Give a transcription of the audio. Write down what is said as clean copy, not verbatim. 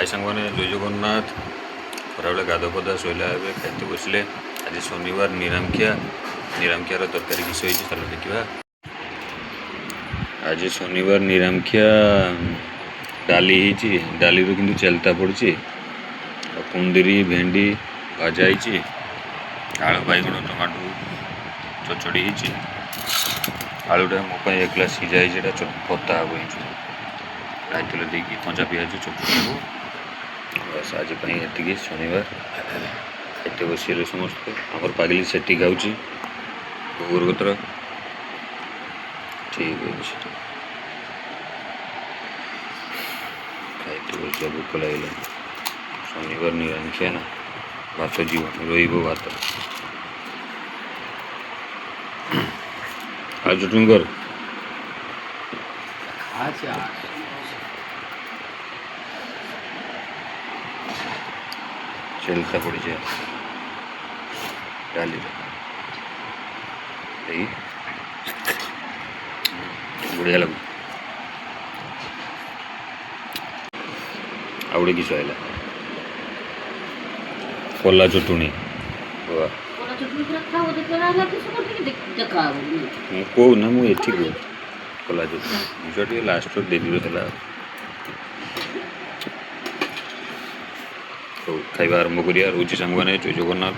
हाय सांग मैंने जय जगन्नाथ खराबले गाध पदा शोला ए खाते बसले आज शनिवार निरामखिया तरकारी किस चल देखा। आज शनिवार निरामखिया डाली डाली कि चलता पड़ी कुंदरी भेंडी भजा आलू बैगण टमाटो चचड़ी आलूटा मोपाई एकला सीझा पता हे खाइल देखिए कंचा पिज चचड़ी हो बस आज ये शनिवार खाते बसले समस्त आमर पागली सेठी खाऊँ गुर गोत्र ठीक अच्छे खाइते बसला भोक लगे शनिवार निरामखिया ना भात जीवन रही भात आज चटनी कर चलता पड़ी जाए डाली बढ़िया लगू आवड़े किस आएगा कोला चटुणी कौ ना मुझे कह कोला चटुणी लास्ट देवी है खाଇବା आरंभ करिया रोची सांग जय जगन्नाथ।